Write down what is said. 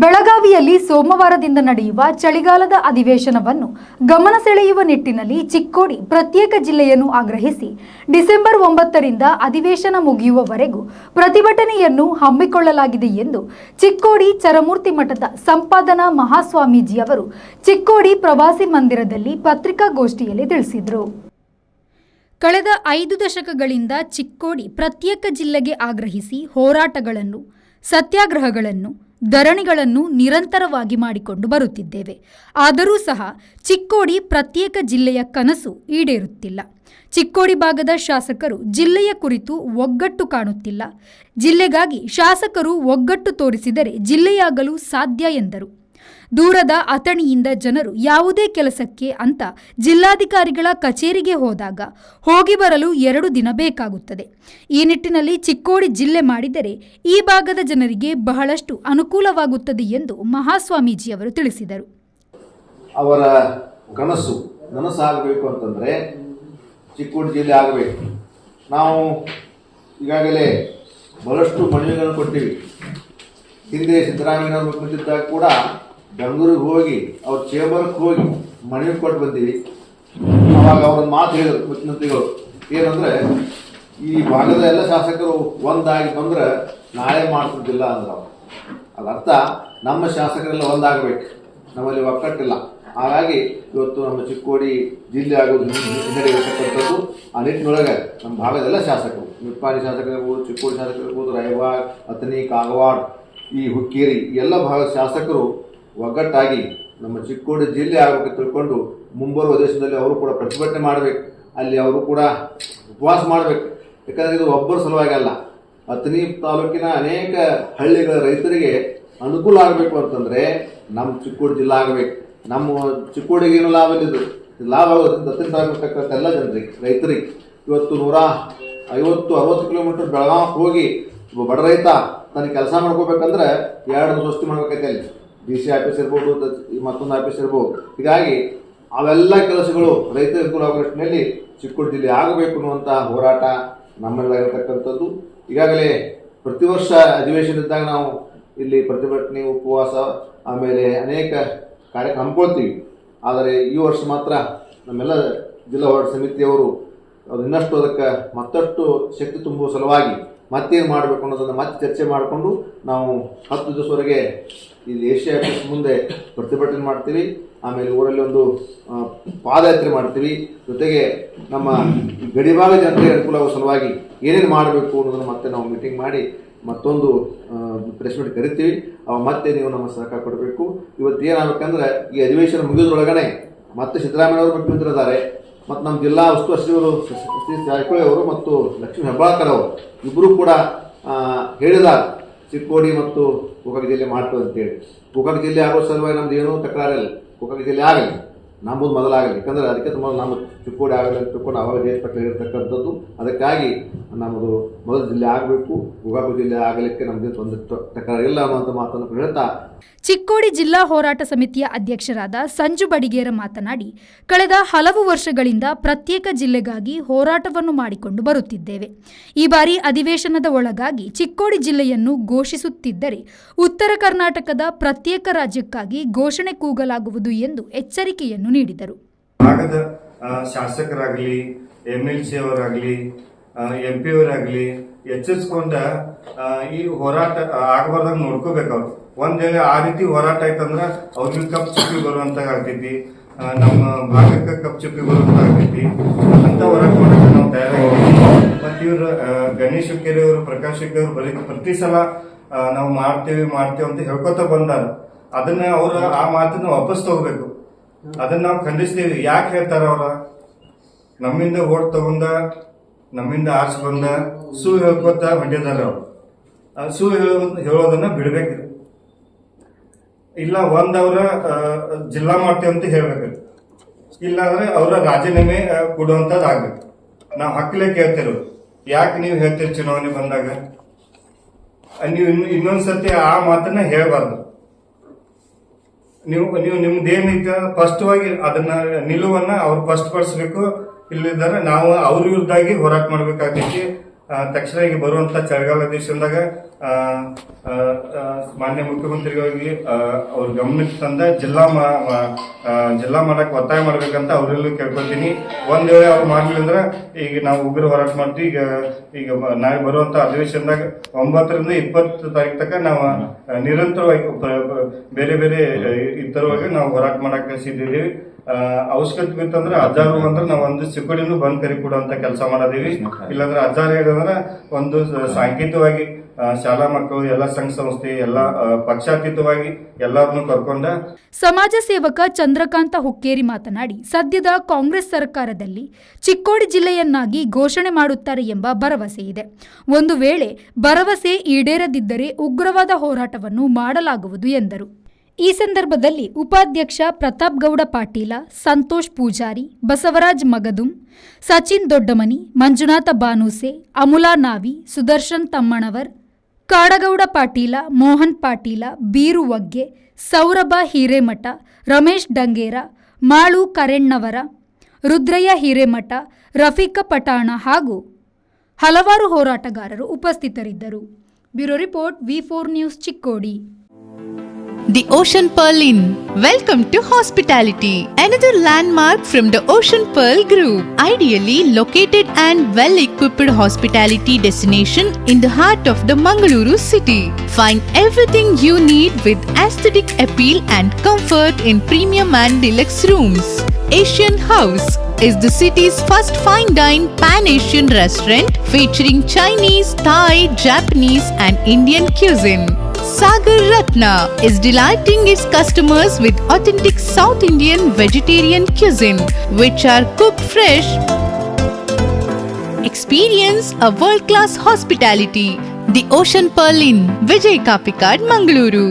ಬೆಳಗಾವಿಯಲ್ಲಿ ಸೋಮವಾರದಿಂದ ನಡೆಯುವ ಚಳಿಗಾಲದ ಅಧಿವೇಶನವನ್ನು ಗಮನ ಸೆಳೆಯುವ ನಿಟ್ಟಿನಲ್ಲಿ ಚಿಕ್ಕೋಡಿ ಪ್ರತ್ಯೇಕ ಜಿಲ್ಲೆಯನ್ನು ಆಗ್ರಹಿಸಿ ಡಿಸೆಂಬರ್ 9ರಿಂದ ಅಧಿವೇಶನ ಮುಗಿಯುವವರೆಗೂ ಪ್ರತಿಭಟನೆಯನ್ನು ಹಮ್ಮಿಕೊಳ್ಳಲಾಗಿದೆ ಎಂದು ಚಿಕ್ಕೋಡಿ ಚರಮೂರ್ತಿ ಮಠದ ಸಂಪಾದನಾ ಮಹಾಸ್ವಾಮೀಜಿ ಅವರು ಚಿಕ್ಕೋಡಿ ಪ್ರವಾಸಿ ಮಂದಿರದಲ್ಲಿ ಪತ್ರಿಕಾಗೋಷ್ಠಿಯಲ್ಲಿ ತಿಳಿಸಿದರು. ಕಳೆದ 5 ದಶಕಗಳಿಂದ ಚಿಕ್ಕೋಡಿ ಪ್ರತ್ಯೇಕ ಜಿಲ್ಲೆಗೆ ಆಗ್ರಹಿಸಿ ಹೋರಾಟಗಳನ್ನು, ಸತ್ಯಾಗ್ರಹಗಳನ್ನು, ಧರಣಿಗಳನ್ನು ನಿರಂತರವಾಗಿ ಮಾಡಿಕೊಂಡು ಬರುತ್ತಿದ್ದೇವೆ. ಆದರೂ ಸಹ ಚಿಕ್ಕೋಡಿ ಪ್ರತ್ಯೇಕ ಜಿಲ್ಲೆಯ ಕನಸು ಈಡೇರುತ್ತಿಲ್ಲ. ಚಿಕ್ಕೋಡಿ ಭಾಗದ ಶಾಸಕರು ಜಿಲ್ಲೆಯ ಕುರಿತು ಒಗ್ಗಟ್ಟು ಕಾಣುತ್ತಿಲ್ಲ. ಜಿಲ್ಲೆಗಾಗಿ ಶಾಸಕರು ಒಗ್ಗಟ್ಟು ತೋರಿಸಿದರೆ ಜಿಲ್ಲೆಯಾಗಲು ಸಾಧ್ಯ ಎಂದರು. ದೂರದ ಅಥಣಿಯಿಂದ ಜನರು ಯಾವುದೇ ಕೆಲಸಕ್ಕೆ ಅಂತ ಜಿಲ್ಲಾಧಿಕಾರಿಗಳ ಕಚೇರಿಗೆ ಹೋದಾಗ ಹೋಗಿ ಬರಲು 2 ದಿನ ಬೇಕಾಗುತ್ತದೆ. ಈ ನಿಟ್ಟಿನಲ್ಲಿ ಚಿಕ್ಕೋಡಿ ಜಿಲ್ಲೆ ಮಾಡಿದರೆ ಈ ಭಾಗದ ಜನರಿಗೆ ಬಹಳಷ್ಟು ಅನುಕೂಲವಾಗುತ್ತದೆ ಎಂದು ಮಹಾಸ್ವಾಮೀಜಿಯವರು ತಿಳಿಸಿದರು. ಅವರ ನನಸಾಗಬೇಕು ಅಂತಂದರೆ ಚಿಕ್ಕೋಡಿ ಜಿಲ್ಲೆ ಆಗಬೇಕು. ನಾವು ಈಗಾಗಲೇ ಬಹಳಷ್ಟು ಮನವಿಗಳನ್ನು ಕೊಟ್ಟಿವಿ. ಹಿಂದೆ ಸಿದ್ದರಾಮಯ್ಯ ಮುಖ್ಯಮಂತ್ರಿದ್ದಾಗ ಕೂಡ ಬೆಂಗಳೂರಿಗೆ ಹೋಗಿ ಅವ್ರ ಚೇಂಬರ್ಗೆ ಹೋಗಿ ಮನವಿ ಕೊಟ್ಟು ಬಂದೀವಿ. ಅವಾಗ ಅವ್ರೊಂದು ಮಾತು ಹೇಳಿದ್ರು ಮುಖ್ಯಮಂತ್ರಿಗಳು, ಏನಂದರೆ ಈ ಭಾಗದ ಎಲ್ಲ ಶಾಸಕರು ಒಂದಾಗಿ ಬಂದ್ರೆ ನಾಳೆ ಮಾಡ್ತಿದ್ದಿಲ್ಲ ಅಂದ್ರೆ ಅವರು. ಅದರ್ಥ ನಮ್ಮ ಶಾಸಕರೆಲ್ಲ ಒಂದಾಗಬೇಕು, ನಮ್ಮಲ್ಲಿ ಒಕ್ಕಟ್ಟಿಲ್ಲ. ಹಾಗಾಗಿ ಇವತ್ತು ನಮ್ಮ ಚಿಕ್ಕೋಡಿ ಜಿಲ್ಲೆ ಆಗೋದು ಹಿನ್ನಡೆಯತಕ್ಕಂಥದ್ದು. ಆ ನಿಟ್ಟಿನೊಳಗೆ ನಮ್ಮ ಭಾಗದೆಲ್ಲ ಶಾಸಕರು, ನಿಪ್ಪಾಣಿ ಶಾಸಕರಿರ್ಬೋದು, ಚಿಕ್ಕೋಡಿ ಶಾಸಕರಿರ್ಬೋದು, ರಾಯಬಾಗ್, ಅಥಣಿ, ಕಾಗವಾಡ, ಈ ಹುಕ್ಕೇರಿ ಎಲ್ಲ ಭಾಗದ ಶಾಸಕರು ಒಗ್ಗಟ್ಟಾಗಿ ನಮ್ಮ ಚಿಕ್ಕೋಡಿ ಜಿಲ್ಲೆ ಆಗಬೇಕು ತಿಳ್ಕೊಂಡು ಮುಂಬರುವ ದೇಶದಲ್ಲಿ ಅವರು ಕೂಡ ಪ್ರತಿಭಟನೆ ಮಾಡಬೇಕು. ಅಲ್ಲಿ ಅವರು ಕೂಡ ಉಪವಾಸ ಮಾಡಬೇಕು. ಯಾಕಂದರೆ ಇದು ಒಬ್ಬರ ಸಲುವಾಗಿ ಅಲ್ಲ, ಅಥಣಿ ತಾಲೂಕಿನ ಅನೇಕ ಹಳ್ಳಿಗಳ ರೈತರಿಗೆ ಅನುಕೂಲ ಆಗಬೇಕು ಅಂತಂದರೆ ನಮ್ಮ ಚಿಕ್ಕೋಡಿ ಜಿಲ್ಲೆ ಆಗಬೇಕು. ನಮ್ಮ ಚಿಕ್ಕೋಡಿಗೆ ಏನು ಲಾಭ ಇದ್ದು ಲಾಭ ಆಗೋದ್ರಿಂದ ಅಥಣಿ ತಾಲೂಕಿರ್ತಕ್ಕಂಥ ಎಲ್ಲ ಜನರಿಗೆ, ರೈತರಿಗೆ ಇವತ್ತು 150-60 ಕಿಲೋಮೀಟರ್ ಬೆಳಗಾವಿಗೆ ಹೋಗಿ ಒಬ್ಬ ಬಡ ರೈತ ತನಗೆ ಕೆಲಸ ಮಾಡ್ಕೋಬೇಕಂದ್ರೆ 2 ಸೃಷ್ಟಿ ಮಾಡ್ಬೇಕೈತೆ. ಅಲ್ಲಿ DC ಆಫೀಸ್ ಇರ್ಬೋದು, ಮತ್ತೊಂದು ಆಫೀಸ್ ಇರ್ಬೋದು. ಹೀಗಾಗಿ ಅವೆಲ್ಲ ಕೆಲಸಗಳು ರೈತರ ಅನುಕೂಲ ಆಗೋ ನಿಟ್ಟಿನಲ್ಲಿ ಚಿಕ್ಕೋಡಿ ಜಿಲ್ಲೆ ಆಗಬೇಕು ಅನ್ನುವಂಥ ಹೋರಾಟ ನಮ್ಮಲ್ಲಾಗಿರ್ತಕ್ಕಂಥದ್ದು. ಈಗಾಗಲೇ ಪ್ರತಿ ವರ್ಷ ಅಧಿವೇಶನ ಇದ್ದಾಗ ನಾವು ಇಲ್ಲಿ ಪ್ರತಿಭಟನೆ, ಉಪವಾಸ, ಆಮೇಲೆ ಅನೇಕ ಕಾರ್ಯಕ್ರಮ ಹಮ್ಮಿಕೊಳ್ತೀವಿ. ಆದರೆ ಈ ವರ್ಷ ಮಾತ್ರ ನಮ್ಮೆಲ್ಲ ಜಿಲ್ಲಾ ಹೋರಾಟ ಸಮಿತಿಯವರು ಅದು ಇನ್ನಷ್ಟು ಅದಕ್ಕೆ ಮತ್ತಷ್ಟು ಶಕ್ತಿ ತುಂಬುವ ಸಲುವಾಗಿ ಮತ್ತೇನು ಮಾಡಬೇಕು ಅನ್ನೋದನ್ನು ಮತ್ತೆ ಚರ್ಚೆ ಮಾಡಿಕೊಂಡು ನಾವು 10 ದಿವಸವರೆಗೆ ಇಲ್ಲಿ ಏಷ್ಯಾ ಆಫೀಸ್ ಮುಂದೆ ಪ್ರತಿಭಟನೆ ಮಾಡ್ತೀವಿ. ಆಮೇಲೆ ಊರಲ್ಲಿ ಒಂದು ಪಾದಯಾತ್ರೆ ಮಾಡ್ತೀವಿ. ಜೊತೆಗೆ ನಮ್ಮ ಗಡಿಭಾಗ ಜನರಿಗೆ ಅನುಕೂಲ ಆಗೋ ಸಲುವಾಗಿ ಏನೇನು ಮಾಡಬೇಕು ಅನ್ನೋದನ್ನು ಮತ್ತೆ ನಾವು ಮೀಟಿಂಗ್ ಮಾಡಿ ಮತ್ತೊಂದು ಪ್ರೆಸ್ ಮೀಟ್ ಕರಿತೀವಿ. ಅವಾಗ ಮತ್ತೆ ನೀವು ನಮ್ಮ ಸಹಕಾರ ಕೊಡಬೇಕು. ಇವತ್ತು ಏನಾಗಬೇಕಂದ್ರೆ ಈ ಅಧಿವೇಶನ ಮುಗಿದ್ರೊಳಗನೆ ಮತ್ತೆ ಸಿದ್ದರಾಮಯ್ಯ ಅವರು ಮುಖ್ಯಮಂತ್ರಿ ಇದ್ದಾರೆ, ಮತ್ತು ನಮ್ಮ ಜಿಲ್ಲಾ ಉಸ್ತುವಾರಿ ಸಚಿವರು ಶ್ರೀ ಜಾರಕಿಹೊಳಿ ಅವರು ಮತ್ತು ಲಕ್ಷ್ಮೀ ಹೆಬ್ಬಾಳ್ಕರ್ ಅವರು ಇಬ್ಬರು ಕೂಡ ಹೇಳಿದ್ದಾರೆ ಚಿಕ್ಕೋಡಿ ಮತ್ತು ಗೋಕಾಕ ಜಿಲ್ಲೆ ಮಾಡ್ತದೆ ಅಂತೇಳಿ. ಗೋಕಾಕ ಜಿಲ್ಲೆ ಆಗೋ ಸಲುವಾಗಿ ನಮ್ದು ಏನೂ ತಕರಾರಿಲ್ಲ. ಗೋಕಾಕ ಜಿಲ್ಲೆ ಆಗಲಿ, ನಮ್ಮದು ಮೊದಲಾಗಲಿ. ಯಾಕಂದರೆ ಅದಕ್ಕೆ ಮೊದಲು ನಮ್ಮ ಚಿಕ್ಕೋಡಿ ಆಗಲಿ ಅಂತ ತಿಳ್ಕೊಂಡು ಅವಾಗ ದೇಶ ಪಟ್ಟ ಇರತಕ್ಕಂಥದ್ದು. ಅದಕ್ಕಾಗಿ ನಮ್ಮದು ಮೊದಲ ಜಿಲ್ಲೆ ಆಗಬೇಕು, ಗೋಕಾಕ ಜಿಲ್ಲೆ ಆಗಲಿಕ್ಕೆ ನಮಗೆ ಒಂದು ತಕರಾರಿಲ್ಲ ಅನ್ನುವಂಥ ಮಾತನ್ನು ಹೇಳ್ತಾ ಚಿಕ್ಕೋಡಿ ಜಿಲ್ಲಾ ಹೋರಾಟ ಸಮಿತಿಯ ಅಧ್ಯಕ್ಷರಾದ ಸಂಜು ಬಡಿಗೇರ ಮಾತನಾಡಿ, ಕಳೆದ ಹಲವು ವರ್ಷಗಳಿಂದ ಪ್ರತ್ಯೇಕ ಜಿಲ್ಲೆಗಾಗಿ ಹೋರಾಟವನ್ನು ಮಾಡಿಕೊಂಡು ಬರುತ್ತಿದ್ದೇವೆ. ಈ ಬಾರಿ ಅಧಿವೇಶನದ ಒಳಗಾಗಿ ಚಿಕ್ಕೋಡಿ ಜಿಲ್ಲೆಯನ್ನು ಘೋಷಿಸುತ್ತಿದ್ದರೆ ಉತ್ತರ ಕರ್ನಾಟಕದ ಪ್ರತ್ಯೇಕ ರಾಜ್ಯಕ್ಕಾಗಿ ಘೋಷಣೆ ಕೂಗಲಾಗುವುದು ಎಂದು ಎಚ್ಚರಿಕೆಯನ್ನು ನೀಡಿದರು. ಭಾಗದ ಶಾಸಕರಾಗಲಿ, MLC ಅವರಾಗಲಿ, MP ಅವರಾಗಲಿ ಎಚ್ಚರಿಸ್ಕೊಂಡ ಈ ಹೋರಾಟ ಆಗಬಾರ್ದಾಗ ನೋಡ್ಕೋಬೇಕು. ಅವ್ರು ಒಂದ್ ವೇಳೆ ಆ ರೀತಿ ಹೋರಾಟ ಆಯ್ತಂದ್ರ ಅವ್ರಿಗೆ ಕಪ್ ಚುಪ್ಪಿ ಬರುವಂತ ಆಗ್ತೈತಿ, ನಮ್ಮ ಭಾಗಕ್ಕೆ ಕಪ್ ಚುಪ್ಪಿ ಬರುವಂತ ಆಗ್ತೈತಿ. ಅಂತ ಹೋರಾಟ ಮಾಡಕ್ಕೆ ನಾವು ತಯಾರಾಗಿದ್ದೀವಿ. ಮತ್ತೆ ಇವ್ರು ಗಣೇಶ್ ಹುಕ್ಕೇರಿ ಅವರು, ಪ್ರಕಾಶ್ ಹುಕ್ಕೇರಿ ಅವರು ಪ್ರತಿ ಸಲ ನಾವು ಮಾಡ್ತೇವೆ ಅಂತ ಹೇಳ್ಕೊತ ಬಂದಾರ. ಅದನ್ನ ಅವ್ರ ಆ ಮಾತನ್ನ ವಾಪಸ್ ತಗೋಬೇಕು. ಅದನ್ನ ನಾವು ಖಂಡಿಸ್ತೀವಿ. ಯಾಕೆ ಹೇಳ್ತಾರ ಅವ್ರ? ನಮ್ಮಿಂದ ಓಟ್ ತಗೊಂಡ, ನಮ್ಮಿಂದ ಆರ್ಸ್ ಬಂದ ಸು ಹೇಳ್ಕೊತ ಹೊಂಟಿದಾರ. ಅವ್ರು ಸು ಹೇಳೋದನ್ನ ಬಿಡ್ಬೇಕು. ಇಲ್ಲ ಅವ್ರ ಜಿಲ್ಲಾ ಮಾಡ್ತೇವೆ ಅಂತ ಹೇಳ್ಬೇಕು. ಇಲ್ಲ ಅಂದ್ರೆ ಅವರ ರಾಜೀನಾಮೆ ಕೊಡುವಂತದ್ದು ಆಗ್ಬೇಕು. ನಾವು ಹಕ್ಕಲೆ ಕೇಳ್ತಿರೋದು. ಯಾಕೆ ನೀವು ಹೇಳ್ತೀರಿ ಚುನಾವಣೆ ಬಂದಾಗ? ನೀವು ಇನ್ನೊಂದ್ಸತಿ ಆ ಮಾತನ್ನ ಹೇಳ್ಬಾರ್ದು. ನೀವು ನಿಮ್ದೇನೈತೆ ಸ್ಪಷ್ಟವಾಗಿ ಅದನ್ನ ನಿಲುವನ್ನ ಅವ್ರು ಸ್ಪಷ್ಟಪಡಿಸ್ಬೇಕು. ಇಲ್ಲಿದ್ದಾರೆ ನಾವು ಅವ್ರ ವಿರುದ್ಧಾಗಿ ಹೋರಾಟ ಮಾಡ್ಬೇಕಾಗ್ತೈತಿ. ತಕ್ಷಣ ಈಗ ಬರುವಂತ ಚಳಿಗಾಲ ದೇಶದಾಗ ಮಾನ್ಯ ಮುಖ್ಯಮಂತ್ರಿಗಳಿಗೆ ಅವ್ರ ಗಮನಕ್ಕೆ ತಂದ ಜಿಲ್ಲಾ ಮಾಡಕ್ ಒತ್ತಾಯ ಮಾಡ್ಬೇಕಂತ ಅವರೆಲ್ಲೂ ಕೇಳ್ಕೊತೀನಿ. ಒಂದ್ ವೇಳೆ ಅವ್ರು ಮಾಡ್ಲಿಲ್ಲ ಅಂದ್ರೆ ಈಗ ನಾವು ಉಗ್ರ ಹೋರಾಟ ಮಾಡ್ತೀವಿ. ಈಗ ನಾಳೆ ಬರುವಂತ ಅಧಿವೇಶನದಾಗ 9ರಿಂದ 20 ತಾರೀಕು ತನಕ ನಾವು ನಿರಂತರವಾಗಿ ಬೇರೆ ಬೇರೆ ಇತರವಾಗಿ ನಾವು ಹೋರಾಟ ಮಾಡಕ್ ಸಿದ್ದಿದ್ದೀವಿ. ಅವಶ್ಯಕತೆ ಬಿತ್ತಂದ್ರೆ ಹಜಾರು ಅಂದ್ರೆ ನಾವು ಒಂದು ಚಿಕ್ಕೋಡಿನೂ ಬಂದ್ ಕರಿ ಕೊಡುವಂತ ಕೆಲಸ ಮಾಡದೀವಿ. ಇಲ್ಲಾಂದ್ರೆ ಹಜಾರ್ ಹೇಳಿದ್ರೆ ಒಂದು ಸಾಂಕೇತಿಕವಾಗಿ ಶಾಲಾ ಮಕ್ಕಳು ಎಲ್ಲ ಸಂಘ ಸಂಸ್ಥೆ ಎಲ್ಲ ಪಕ್ಷಾತೀತವಾಗಿ ಎಲ್ಲರನ್ನು ಕರ್ಕೊಂಡ ಸಮಾಜ ಸೇವಕ ಚಂದ್ರಕಾಂತ ಹುಕ್ಕೇರಿ ಮಾತನಾಡಿ, ಸದ್ಯದ ಕಾಂಗ್ರೆಸ್ ಸರ್ಕಾರದಲ್ಲಿ ಚಿಕ್ಕೋಡಿ ಜಿಲ್ಲೆಯನ್ನಾಗಿ ಘೋಷಣೆ ಮಾಡುತ್ತಾರೆ ಎಂಬ ಭರವಸೆ ಇದೆ. ಒಂದು ವೇಳೆ ಭರವಸೆ ಈಡೇರದಿದ್ದರೆ ಉಗ್ರವಾದ ಹೋರಾಟವನ್ನು ಮಾಡಲಾಗುವುದು ಎಂದರು. ಈ ಸಂದರ್ಭದಲ್ಲಿ ಉಪಾಧ್ಯಕ್ಷ ಪ್ರತಾಪ್ ಗೌಡ ಪಾಟೀಲ, ಸಂತೋಷ್ ಪೂಜಾರಿ, ಬಸವರಾಜ್ ಮಗದುಂ, ಸಚಿನ್ ದೊಡ್ಡಮನಿ, ಮಂಜುನಾಥ ಬಾನೂಸೆ, ಅಮುಲಾ ನಾವಿ, ಸುದರ್ಶನ್ ತಮ್ಮಣವರ್, ಕಾಡಗೌಡ ಪಾಟೀಲ, ಮೋಹನ್ ಪಾಟೀಲ, ಬೀರು ವಗ್ಗೆ, ಸೌರಭ ಹಿರೇಮಠ, ರಮೇಶ್ ಡಂಗೇರ, ಮಾಳು ಕರೆಣ್ಣವರ, ರುದ್ರಯ್ಯ ಹಿರೇಮಠ, ರಫೀಕ ಪಟಾಣ ಹಾಗೂ ಹಲವಾರು ಹೋರಾಟಗಾರರು ಉಪಸ್ಥಿತರಿದ್ದರು. Bureau report, V4 news, Chikkodi. The Ocean Pearl Inn. Welcome to hospitality. Another landmark from the Ocean Pearl Group. Ideally located and well-equipped hospitality destination in the heart of the Mangaluru city. Find everything you need with aesthetic appeal and comfort in premium and deluxe rooms. Asian House is the city's first fine dine pan-Asian restaurant featuring Chinese, Thai, Japanese and Indian cuisine. Sagar Ratna is delighting its customers with authentic South Indian vegetarian cuisine, which are cooked fresh. Experience a world-class hospitality. The Ocean Pearl Inn, Vijay Kapikad, Mangaluru.